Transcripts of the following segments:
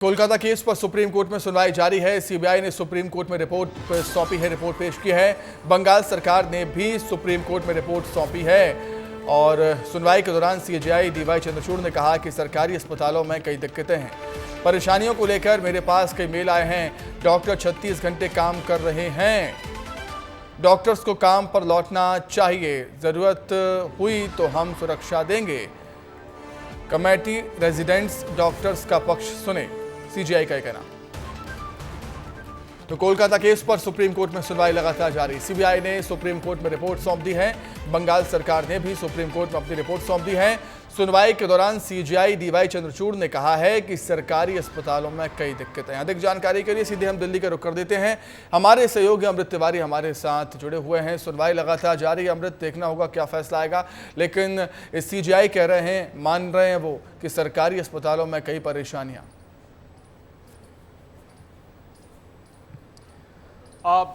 Kolkata case पर supreme court में सुनवाई जारी है। सीबीआई ने सुप्रीम कोर्ट में रिपोर्ट सौंपी है, रिपोर्ट पेश की है। बंगाल सरकार ने भी सुप्रीम कोर्ट में रिपोर्ट सौंपी है और सुनवाई के दौरान सीजेआई डीवाई चंद्रचूड़ ने कहा कि सरकारी अस्पतालों में कई दिक्कतें हैं। परेशानियों को लेकर मेरे पास कई मेल आए हैं। डॉक्टर 36 घंटे काम कर रहे हैं। डॉक्टर्स को काम पर लौटना चाहिए। जरूरत हुई तो हम सुरक्षा देंगे। कमेटी रेजिडेंट्स डॉक्टर्स का पक्ष सुने, सीजीआई का कहना। तो कोलकाता केस पर सुप्रीम कोर्ट में सुनवाई लगातार जारी। सीबीआई ने सुप्रीम कोर्ट में रिपोर्ट सौंप दी है। बंगाल सरकार ने भी सुप्रीम कोर्ट में अपनी रिपोर्ट सौंप दी है। सुनवाई के दौरान सीजीआई डीवाई चंद्रचूड़ ने कहा है कि सरकारी अस्पतालों में कई दिक्कतें हैं। अधिक जानकारी के लिए सीधे हम दिल्ली का रुख कर देते हैं। हमारे सहयोगी अमृत तिवारी हमारे साथ जुड़े हुए हैं। सुनवाई लगातार जारी। अमृत, देखना होगा क्या फैसला आएगा, लेकिन सीजीआई कह रहे हैं, मान रहे हैं वो कि सरकारी अस्पतालों में कई परेशानियां।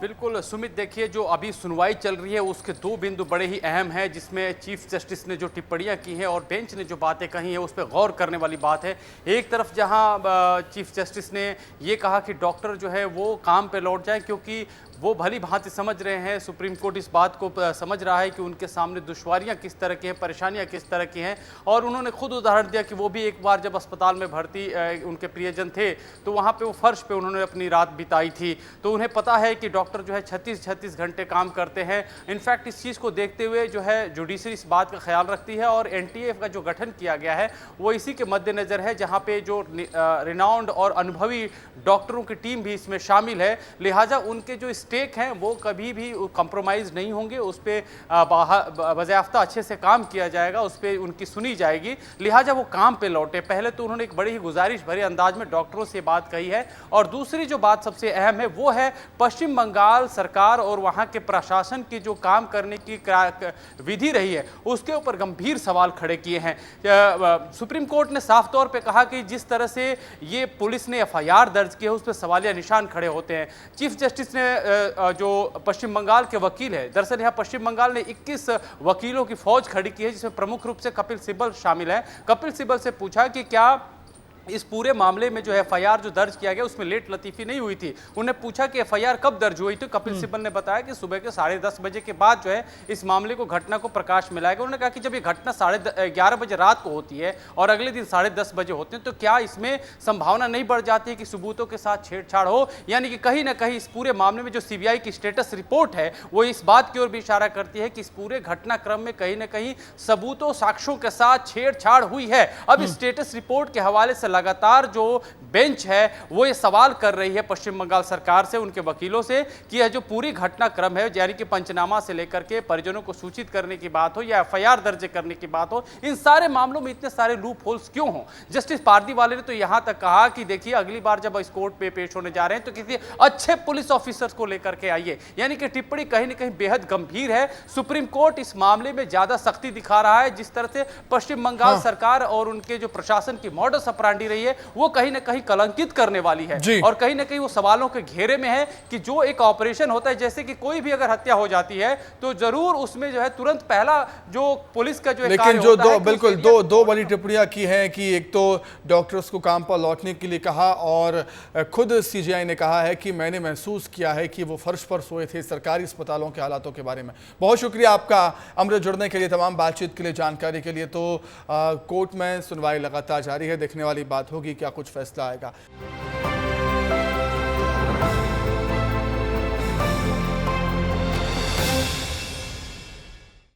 बिल्कुल सुमित, देखिए जो अभी सुनवाई चल रही है उसके दो बिंदु बड़े ही अहम हैं, जिसमें चीफ जस्टिस ने जो टिप्पणियां की हैं और बेंच ने जो बातें कही हैं उस पर गौर करने वाली बात है। एक तरफ जहां चीफ जस्टिस ने ये कहा कि डॉक्टर जो है वो काम पे लौट जाए, क्योंकि वो भली भांति समझ रहे हैं, सुप्रीम कोर्ट इस बात को समझ रहा है कि उनके सामने दुश्वारियां किस तरह की हैं, परेशानियां किस तरह की हैं। और उन्होंने खुद उदाहरण दिया कि वो भी एक बार जब अस्पताल में भर्ती उनके प्रियजन थे तो वहाँ पे वो फर्श पे उन्होंने अपनी रात बिताई थी। तो उन्हें पता है कि डॉक्टर जो है 36 घंटे काम करते हैं। इनफैक्ट इस चीज़ को देखते हुए जो है जुडिशरी इस बात का ख्याल रखती है और एनटीए का जो गठन किया गया है वो इसी के मद्देनज़र है, जहाँ पे जो रिनाउंड और अनुभवी डॉक्टरों की टीम भी इसमें शामिल है। लिहाजा उनके जो स्टेक हैं वो कभी भी कंप्रोमाइज़ नहीं होंगे। उस पर बाज़ाब्ता अच्छे से काम किया जाएगा, उस पर उनकी सुनी जाएगी। लिहाजा वो काम पे लौटे। पहले तो उन्होंने एक बड़ी ही गुजारिश भरे अंदाज में डॉक्टरों से बात कही है। और दूसरी जो बात सबसे अहम है वो है पश्चिम बंगाल सरकार और वहाँ के प्रशासन की जो काम करने की विधि रही है उसके ऊपर गंभीर सवाल खड़े किए हैं। सुप्रीम कोर्ट ने साफ तौर पे कहा कि जिस तरह से ये पुलिस ने एफआईआर दर्ज की है उस पर सवालिया निशान खड़े होते हैं। चीफ जस्टिस ने जो पश्चिम बंगाल के वकील है, दरअसल यहाँ पश्चिम बंगाल ने 21 वकीलों की फौज खड़ी की है, जिसमें प्रमुख रूप से कपिल सिब्बल शामिल है। कपिल सिब्बल से पूछा कि क्या इस पूरे मामले में जो एफआईआर जो दर्ज किया गया उसमें लेट लतीफ़ी नहीं हुई थी। उन्हें पूछा कि एफआईआर कब दर्ज हुई, तो कपिल सिब्बल ने बताया कि सुबह के 10:30 बजे के बाद जो है इस मामले को, घटना को प्रकाश में लाएगा। उन्होंने कहा कि जब ये घटना 11:30 बजे रात को होती है और अगले दिन 10:30 बजे होते हैं तो क्या इसमें संभावना नहीं बढ़ जाती है कि सबूतों के साथ छेड़छाड़ हो। यानी कि कहीं ना कहीं इस पूरे मामले में जो सीबीआई की स्टेटस रिपोर्ट है वो इस बात की ओर भी इशारा करती है कि इस पूरे घटनाक्रम में कहीं ना कहीं सबूतों साक्ष्यों के साथ छेड़छाड़ हुई है। अब इस स्टेटस रिपोर्ट के हवाले से लगातार जो बेंच है वो ये सवाल कर रही है पश्चिम बंगाल सरकार से, उनके वकीलों से, कि यह जो पूरी घटनाक्रम है, यानी कि पंचनामा से लेकर के परिजनों को सूचित करने की बात हो या एफआईआर दर्ज करने की बात हो, इन सारे मामलों में इतने सारे लूप होल्स क्यों हो। जस्टिस पारदीवाले ने तो यहां तक कहा कि देखिए अगली बार जब इस कोर्ट पे पेश होने जा रहे हैं तो किसी अच्छे पुलिस ऑफिसर्स को लेकर के आइए। यानी कि टिप्पणी कहीं ना कहीं बेहद गंभीर है। सुप्रीम कोर्ट इस मामले में ज्यादा सख्ती दिखा रहा है। जिस तरह से पश्चिम बंगाल सरकार और उनके जो प्रशासन की मॉडस ऑपरेंडी रही है वो कहीं ना कहीं कलंकित करने वाली है और कहीं ना कहीं वो सवालों के घेरे में है कि जो एक ऑपरेशन होता है, जैसे कि कोई भी अगर हत्या हो जाती है तो जरूर उसमें जो है तुरंत पहला जो पुलिस का जो लेकिन जो दो बड़ी टिप्पणियां की हैं कि एक तो डॉक्टर्स को काम पर लौटने के लिए कहा और खुद सीजीआई ने कहा है कि मैंने महसूस किया है कि वो फर्श पर सोए थे सरकारी अस्पतालों के हालातों के बारे में। बहुत शुक्रिया आपका अमृत, जुड़ने के लिए, तमाम बातचीत के लिए, जानकारी के लिए। तो कोर्ट में सुनवाई लगातार जारी है, देखने वाली बात होगी क्या कुछ फैसला आएगा।